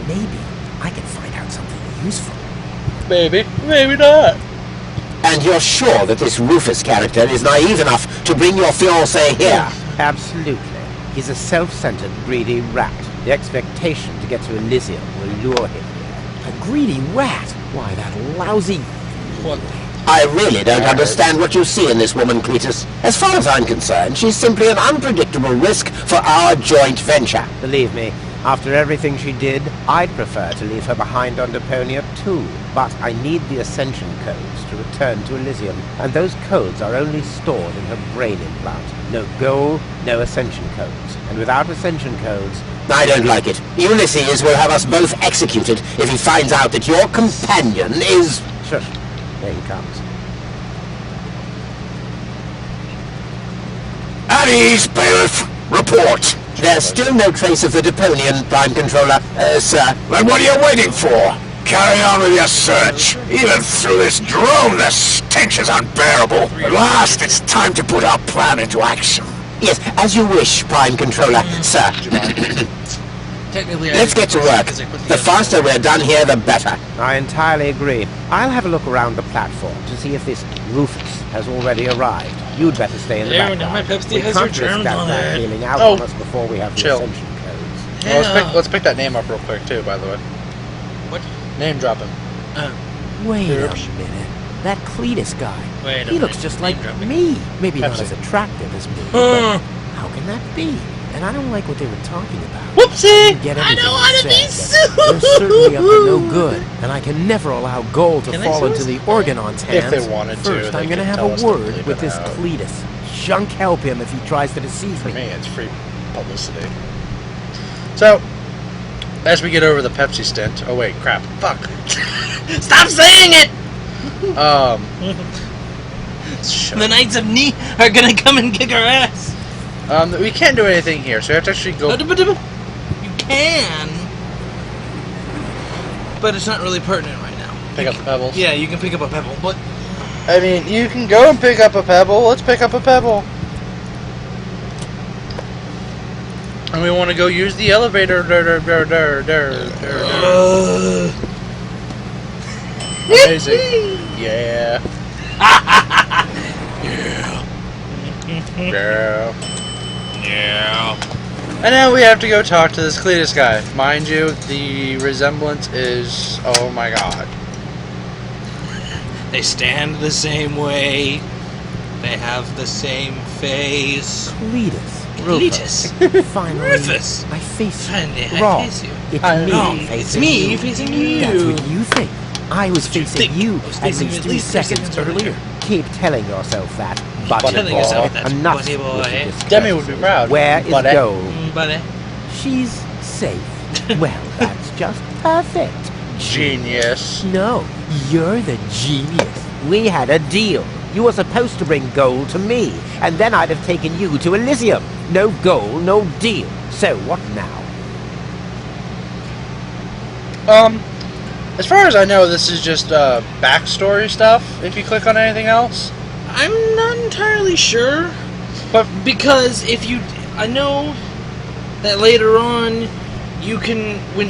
Maybe I can find out something useful. Maybe. Maybe not. And you're sure that this Rufus character is naive enough to bring your fiancé here? Absolutely. He's a self-centered, greedy rat. The expectation to get to Elysium will lure him here. A greedy rat? Why, that lousy... What? I really don't understand what you see in this woman, Cletus. As far as I'm concerned, she's simply an unpredictable risk for our joint venture. Believe me, after everything she did, I'd prefer to leave her behind on Deponia too. But I need the Ascension codes to return to Elysium, and those codes are only stored in her brain implant. No goal, no Ascension codes. And without Ascension codes... I don't like it. Ulysses will have us both executed if he finds out that your companion is... Shush. There he comes. At ease, Bailiff. Report. There's still no trace of the Deponian Prime Controller, sir. Then what are you waiting for? Carry on with your search. Even through this drone, the stench is unbearable. At last, it's time to put our plan into action. Yes, as you wish, Prime Controller, sir. Technically, Let's get to work. The faster we're done here, the better. I entirely agree. I'll have a look around the platform to see if this Rufus has already arrived. You'd better stay in the There, background. now my Pepsi We has can't returned risk that on rat it. healing out Oh, on us before we have the chill. Ascension codes. Well, let's pick that name up real quick too, by the way. What? Name drop him. Wait a Oops. minute. That Cletus guy. Wait a He looks minute. just Name like dropping. me. Maybe not Pepsi. as attractive as me, but how can that be? And I don't like what they were talking about. Whoopsie! Get I everything don't want to he be said, sued! but they're certainly up to no good, and I can never allow gold to Can I fall sue into us? the Organon's If hands. they wanted to, First, they I'm going to could have tell a us to word bleep with it this out. Cletus. Junk help him if he tries to deceive For me. me, it's free publicity. So, as we get over the Pepsi stint... Oh wait, crap. Fuck. Stop saying it! Shut The Knights of Ni are gonna come and kick our ass. we can't do anything here, so we have to actually go... You can, but it's not really pertinent right now. Pick up the pebbles. Yeah, you can pick up a pebble, but I mean, you can go and pick up a pebble. Let's pick up a pebble. And we want to go use the elevator. Amazing. Yeah. Yeah. yeah. And now we have to go talk to this Cletus guy. Mind you, the resemblance is... Oh my god. They stand the same way. They have the same face. Cletus. Cletus. Finally, Rufus. I face you. Finally, I Wrong. face you. It's I me know. facing It's me you. facing you. That's what you think. I was you facing think. you I was at facing least you 3 seconds earlier. Keep telling yourself that, buddy Telling boy. yourself that, Enough buddy with boy. the discourtesy. Demi would be proud. Where is Buddy. gold? Buddy. She's safe. Well, that's just perfect. Genius. No, you're the genius. We had a deal. You were supposed to bring gold to me, and then I'd have taken you to Elysium. No gold, no deal. So what now? As far as I know, this is just backstory stuff. If you click on anything else, I'm not entirely sure, but because if you, I know that later on, you can when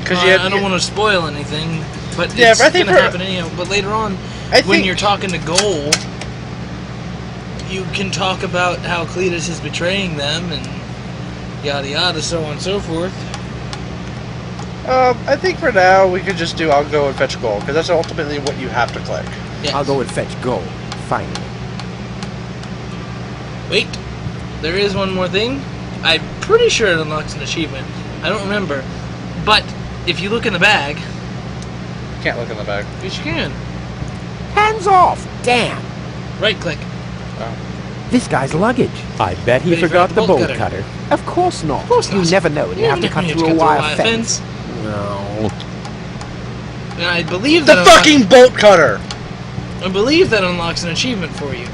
because I don't want to spoil anything, but Yeah, it's but I think gonna for- happen anyhow. But later on, I when think- you're talking to Goal, you can talk about how Cletus is betraying them and yada yada, so on and so forth. I think for now we could just do I'll go and fetch gold, because that's ultimately what you have to click. Yes. I'll go and fetch gold. Finally. Wait, there is one more thing. I'm pretty sure it unlocks an achievement. I don't remember, but if you look in the bag, Can't look in the bag. yes, you can. Hands off! Damn! Right click. This guy's luggage. I bet he forgot the bolt cutter. Of course not. Of course You not. never know when you have to cut through a wire fence. No. And I believe The that fucking bolt cutter! I believe that unlocks an achievement for you.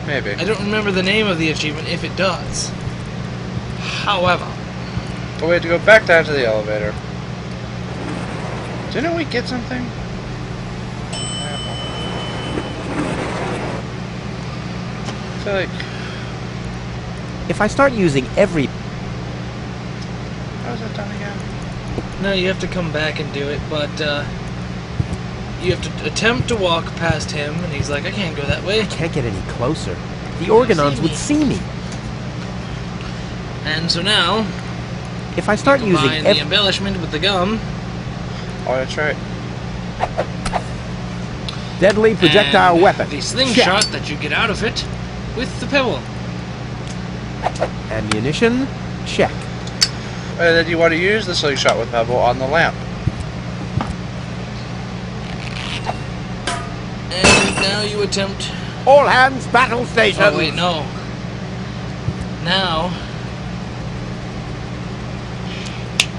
Maybe. I don't remember the name of the achievement if it does. However, But we have to go back down to the elevator. Didn't we get something? I feel like... If I start using every... How is that done again? No, you have to come back and do it, but you have to attempt to walk past him, and he's like, I can't go that way. I can't get any closer. The Organons would see me. And so now, If I start using combine the embellishment with the gum. Oh, that's right. deadly projectile and weapon. The slingshot that you get out of it with the pebble. Ammunition, check. And then you want to use the slingshot with pebble on the lamp. And now you attempt. All hands, battle station. Oh wait, no. Now.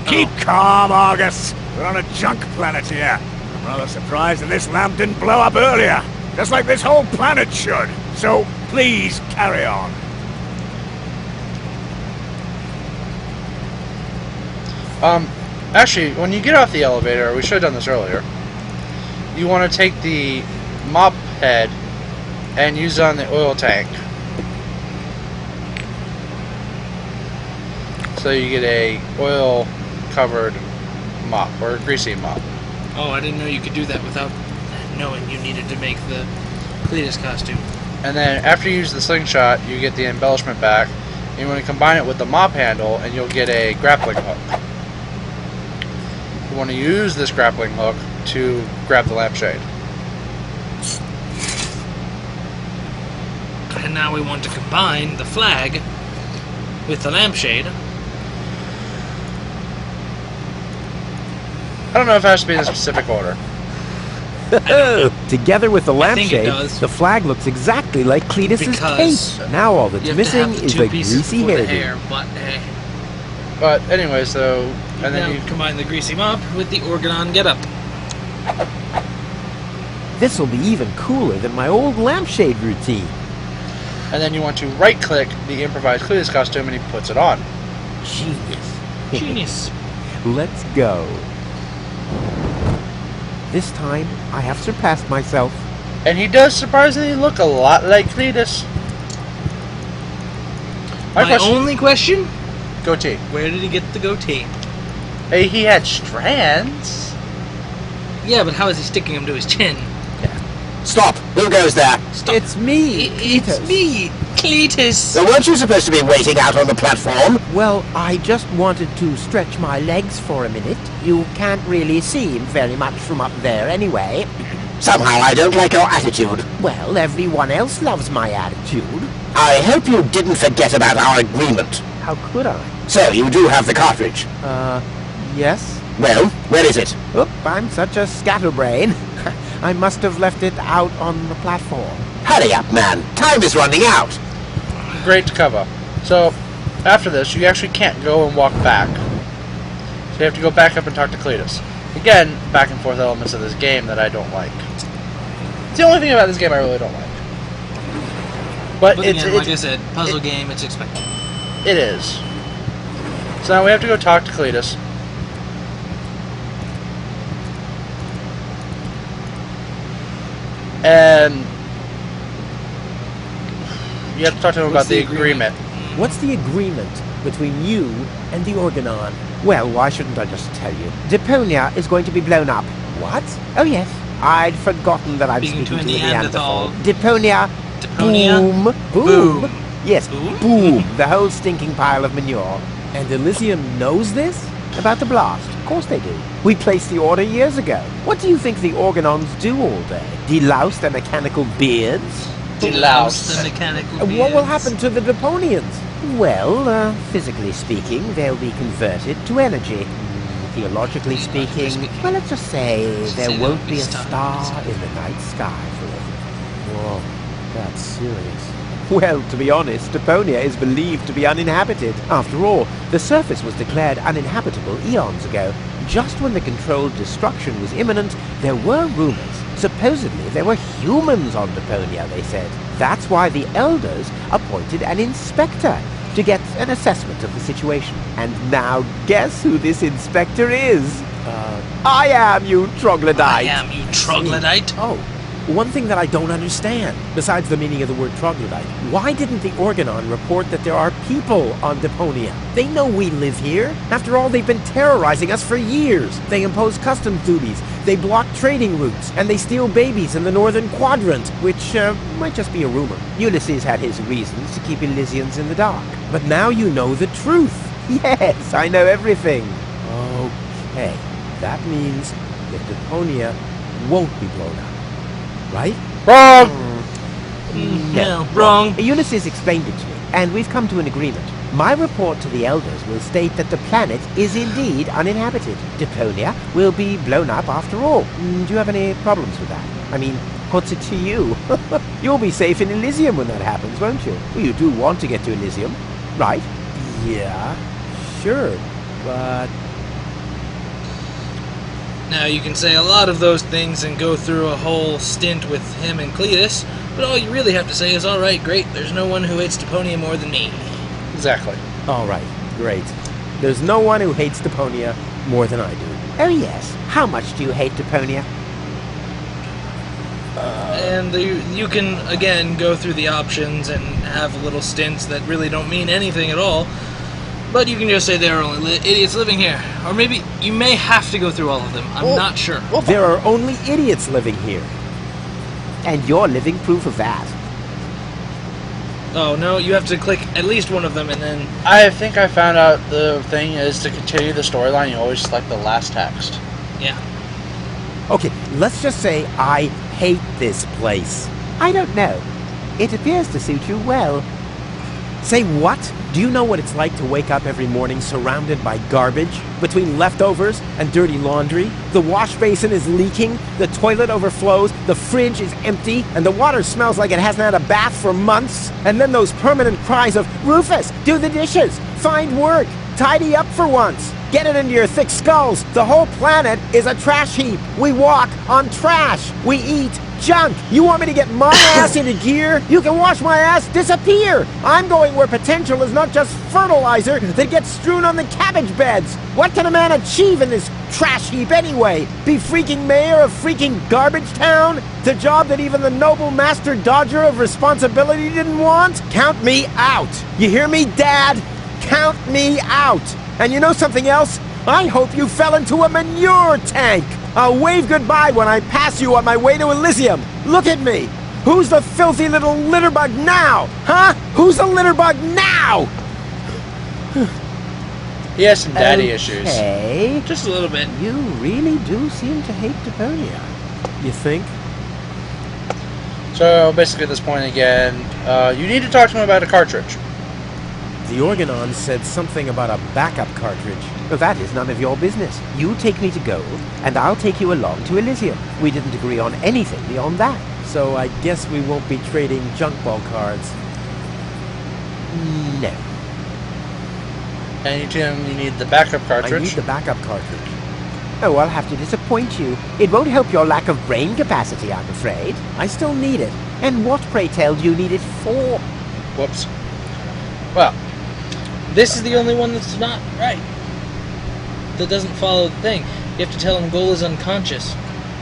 Keep calm, Argus. We're on a junk planet here. I'm rather surprised that this lamp didn't blow up earlier. Just like this whole planet should. So, please, carry on. Actually, when you get off the elevator, we should have done this earlier. You want to take the mop head and use it on the oil tank. So you get a oil-covered mop, or a greasy mop. Oh, I didn't know you could do that without knowing you needed to make the Cletus costume. And then after you use the slingshot, you get the embellishment back. And you want to combine it with the mop handle, and you'll get a grappling hook. You want to use this grappling hook to grab the lampshade. And now we want to combine the flag with the lampshade. I don't know if it has to be in a specific order. Together with the I think it lampshade, does. the flag looks exactly like Cletus's Because cape. Now all that's You have to missing have the is two the pieces greasy for the hairdo. hair, but But anyway, so and then now you combine the greasy mop with the Organon getup. This'll be even cooler than my old lampshade routine. and then you want to right-click the improvised Cletus costume, and he puts it on. Genius. Genius. Let's go. This time, I have surpassed myself. And he does surprisingly look a lot like Cletus. My only question: goatee. where did he get the goatee? Hey, he had strands. Yeah, but how is he sticking them to his chin? Stop! Who goes there? Stop. It's me, It's Cletus. me, Cletus. So weren't you supposed to be waiting out on the platform? Well, I just wanted to stretch my legs for a minute. You can't really see very much from up there anyway. Somehow I don't like your attitude. Well, everyone else loves my attitude. I hope you didn't forget about our agreement. How could I? So, you do have the cartridge. Yes? Well, where is it? Oop, I'm such a scatterbrain. I must have left it out on the platform. Hurry up, man. Time is running out. Great to cover. So, after this, you actually can't go and walk back. So you have to go back up and talk to Cletus. Again, back and forth elements of this game that I don't like. It's the only thing about this game I really don't like. But But it's, again, like I it's said, puzzle game, it's expected. it is. So now we have to go talk to Cletus. And you have to talk to him What's about the the agreement. What's the agreement between you and the Organon? Well, why shouldn't I just tell you? Deponia is going to be blown up. What? Oh, yes. I'd forgotten that I'm Speaking speaking to a to a Neanderthal. Neanderthal. Deponia. Deponia? Boom. Boom. Yes, Boom? boom. The whole stinking pile of manure. And Elysium knows this? About the blast? Of course they do. We placed the order years ago. What do you think the Organons do all day? Delouse their mechanical beards? Delouse. The mechanical What will beards. happen to the Deponians? Well, physically speaking, they'll be converted to energy. Theologically speaking, well, let's just say there won't be a star in the night sky forever. Whoa, that's serious. Well, to be honest, Deponia is believed to be uninhabited. After all, the surface was declared uninhabitable eons ago. Just when the controlled destruction was imminent, there were rumors. Supposedly, there were humans on Deponia, they said. That's why the Elders appointed an inspector to get an assessment of the situation. And now, guess who this inspector is? I am, you troglodyte. I am, you troglodyte. Oh, one thing that I don't understand, besides the meaning of the word troglodyte, why didn't the Organon report that there are people on Deponia? They know we live here. After all, they've been terrorizing us for years. They impose customs duties, they block trading routes, and they steal babies in the northern quadrant, which might just be a rumor. Ulysses had his reasons to keep Elysians in the dark. But now you know the truth. Yes, I know everything. Okay, that means that Deponia won't be blown up. Right? Wrong! No, wrong. Ulysses explained it to me, and we've come to an agreement. My report to the elders will state that the planet is indeed uninhabited. Deponia will be blown up after all. Do you have any problems with that? I mean, what's it to you? You'll be safe in Elysium when that happens, won't you? Well, you do want to get to Elysium, right? Yeah, sure, but... Now, you can say a lot of those things and go through a whole stint with him and Cletus, but all you really have to say is, alright, great, there's no one who hates Deponia more than me. Exactly. All right, great. There's no one who hates Deponia more than I do. Oh yes, how much do you hate Deponia? And you can, again, go through the options and have little stints that really don't mean anything at all. But you can just say there are only idiots living here. Or maybe you may have to go through all of them. I'm not sure. Well, there are only idiots living here. And you're living proof of that. Oh, no, you have to click at least one of them and then... I think I found out the thing is to continue the storyline, you always select the last text. Yeah. Okay, let's just say I hate this place. I don't know. It appears to suit you well. Say what? Do you know what it's like to wake up every morning surrounded by garbage? Between leftovers and dirty laundry? The wash basin is leaking, the toilet overflows, the fridge is empty, and the water smells like it hasn't had a bath for months. And then those permanent cries of, Rufus, do the dishes, find work, tidy up for once. Get it into your thick skulls. The whole planet is a trash heap. We walk on trash. We eat junk. You want me to get my ass into gear? You can watch my ass disappear. I'm going where potential is not just fertilizer that gets strewn on the cabbage beds. What can a man achieve in this trash heap anyway? Be freaking mayor of freaking garbage town? The job that even the noble master dodger of responsibility didn't want? Count me out. You hear me, Dad? Count me out. And you know something else? I hope you fell into a manure tank. I'll wave goodbye when I pass you on my way to Elysium. Look at me. Who's the filthy little litterbug now? Huh? Who's the litterbug now? He has some daddy issues. Hey, Just a little bit. you really do seem to hate Deponia. You think? So basically at this point again, you need to talk to him about a cartridge. The Organon said something about a backup cartridge. Well, that is none of your business. You take me to gold, and I'll take you along to Elysium. We didn't agree on anything beyond that. So I guess we won't be trading junk ball cards. No. And you tell him you need the backup cartridge. I need the backup cartridge. Oh, I'll have to disappoint you. It won't help your lack of brain capacity, I'm afraid. I still need it. And what, pray tell, do you need it for? Whoops. Well, This is the only one that's not right. That doesn't follow the thing. You have to tell him Goal is unconscious.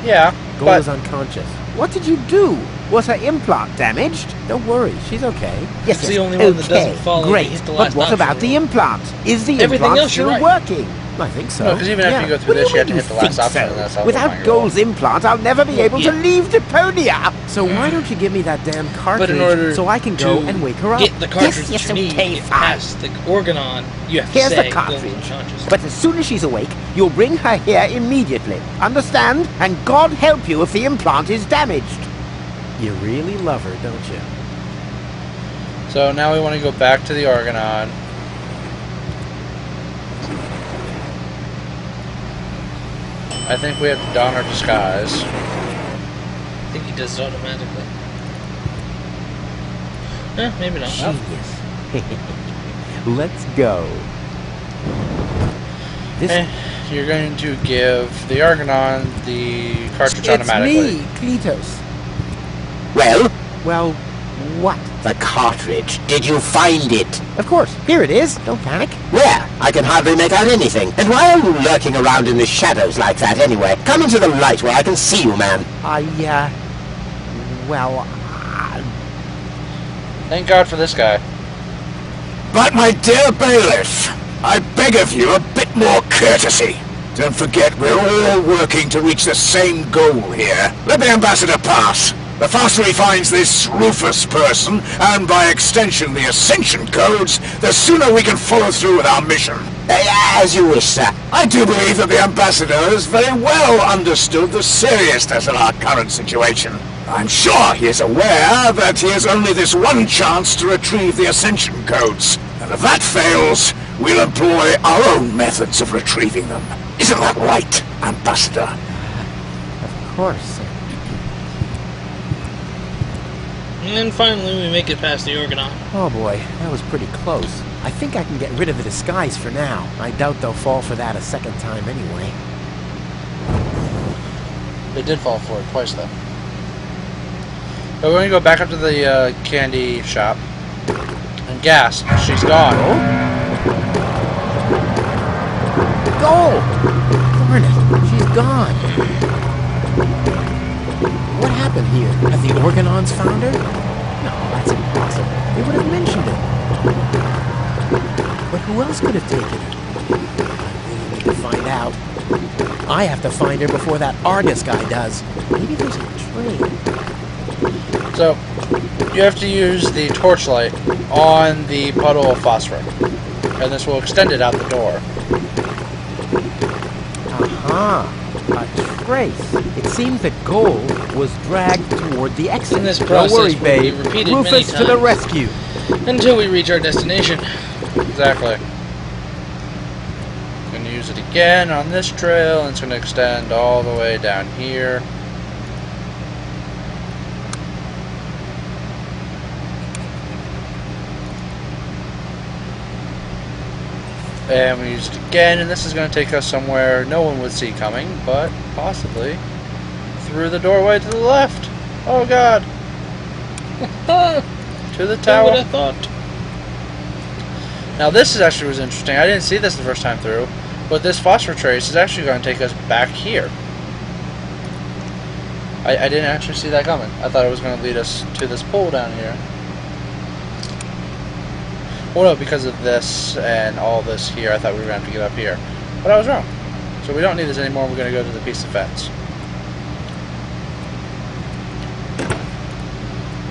yeah, Goal but is unconscious. What did you do? Was her implant damaged? Don't worry, she's okay. Yes, It's the only one that doesn't follow the great. hit the But last what option about the rule. implant? Is the Everything implant else, you're still right. working? I think so. No, 'cause even after you go through What this, do you have to mean hit the you last think option, so? and that's how Without the goal. Goal's implant, I'll never be able to yeah. leave Deponia. So why don't you give me that damn cartridge But in order so I can go to and wake her up? get the cartridge yes, that you need okay, to get fine. past the Organon, you have to Here's say the Goal is cartridge. unconscious. But as soon as she's awake, you'll bring her here immediately. Understand? And God help you if the implant is damaged. You really love her, don't you? so now we want to go back to the Organon. I think we have to don our disguise. I think he does it automatically. Maybe not. Genius. Let's go. This You're going to give the Organon the cartridge it's automatically. me, Cletus. Well, Well, what? the cartridge. Did you find it? Of course. Here it is. Don't panic. Where? I can hardly make out anything. And why are you lurking around in the shadows like that anyway? Come into the light where I can see you, man. well, Thank God for this guy. But my dear bailiff, I beg of you a bit more courtesy. Don't forget, we're all working to reach the same goal here. Let the ambassador pass. The faster he finds this Rufus person, and by extension the Ascension codes, the sooner we can follow through with our mission. As you wish, sir. I do believe that the ambassador has very well understood the seriousness of our current situation. I'm sure he is aware that he has only this one chance to retrieve the Ascension codes. And if that fails, we'll employ our own methods of retrieving them. Isn't that right, Ambassador? Of course, sir. And then finally we make it past the Organon. Oh boy, that was pretty close. I think I can get rid of the disguise for now. I doubt they'll fall for that a second time anyway. They did fall for it twice, though. But we're going to go back up to the candy shop. And gas. She's gone. Go! Darn it, she's gone. What happened here? Have the Organons found her? No, that's impossible. They would have mentioned it. But who else could have taken her? I really need to find out. I have to find her before that Argus guy does. Maybe there's a train. So, you have to use the torchlight on the puddle of phosphor. And this will extend it out the door. Aha! A trace. It seems that Goal was dragged toward the exit. And this Don't process worry, will babe. be repeated many Rufus to the times. rescue. Until we reach our destination. Exactly. Going to use it again on this trail, and it's going to extend all the way down here. And we use it again, and this is going to take us somewhere no one would see coming, but possibly through the doorway to the left. Oh God! To the Who tower. would have thought? Now this is actually was interesting. I didn't see this the first time through, but this phosphor trace is actually going to take us back here. I didn't actually see that coming. I thought it was going to lead us to this pool down here. Well, no, because of this and all this here, I thought we were going to have to get up here. But I was wrong. So we don't need this anymore. We're going to go to the piece of fence.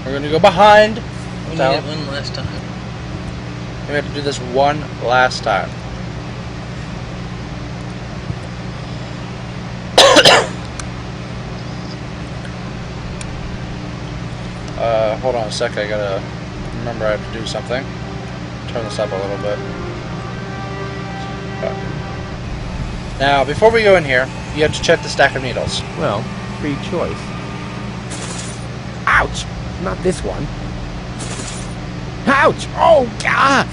We're going to go behind. Only Tower. it one last time. We have to do this one last time. Hold on a sec. I gotta remember I have to do something. Turn this up a little bit. Now, before we go in here, you have to check the stack of needles. Well, free choice. Ouch! Not this one. Ouch! Oh, gosh!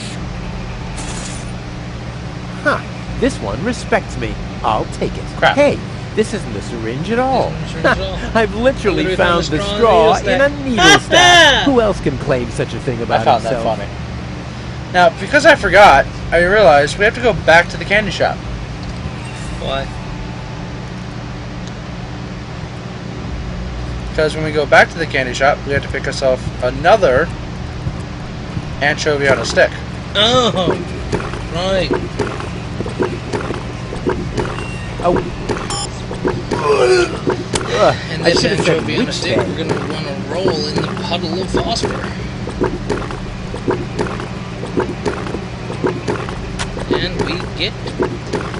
Huh. This one respects me. I'll take it. Crap. Hey, this isn't a syringe at all. Isn't a syringe at all. I've literally Literally found found the a straw straw in a needle stack. Who else can claim such a thing about I found himself? that funny. Now, because I forgot, I realized we have to go back to the candy shop. Why? Because when we go back to the candy shop, we have to pick ourselves another anchovy on a stick. Oh, right. Oh. And I this should have said anchovy on a which stick, day. we're going to want to roll in the puddle of phosphor. And we get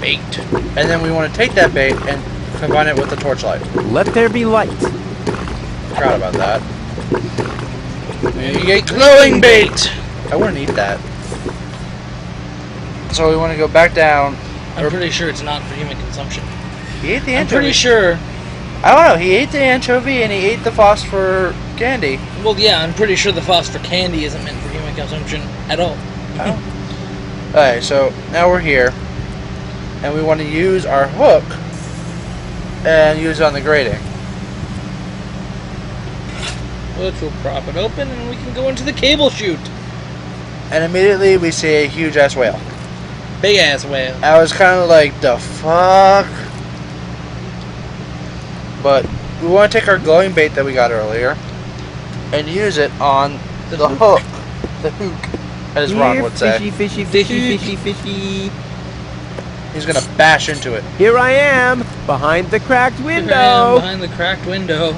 bait. And then we want to take that bait and combine it with the torchlight. Let there be light. Forgot about that. You get glowing bait! I wouldn't eat that. So we want to go back down. I'm pretty sure it's not for human consumption. He ate the I'm anchovy. pretty sure. I don't know. He ate the anchovy and he ate the phosphor candy. Well, yeah, I'm pretty sure the phosphor candy isn't meant for human consumption at all. Oh. Alright, so now we're here. And we want to use our hook and use it on the grating. Which will prop it open and we can go into the cable chute. And immediately we see a huge ass whale. Big ass whale. I was kind of like, the fuck? But we want to take our glowing bait that we got earlier. and use it on the hook. The hook, as Ron would say. Fishy, fishy, fishy, fishy. He's gonna bash into it. Here I am, behind the cracked Here I am window. behind the cracked window.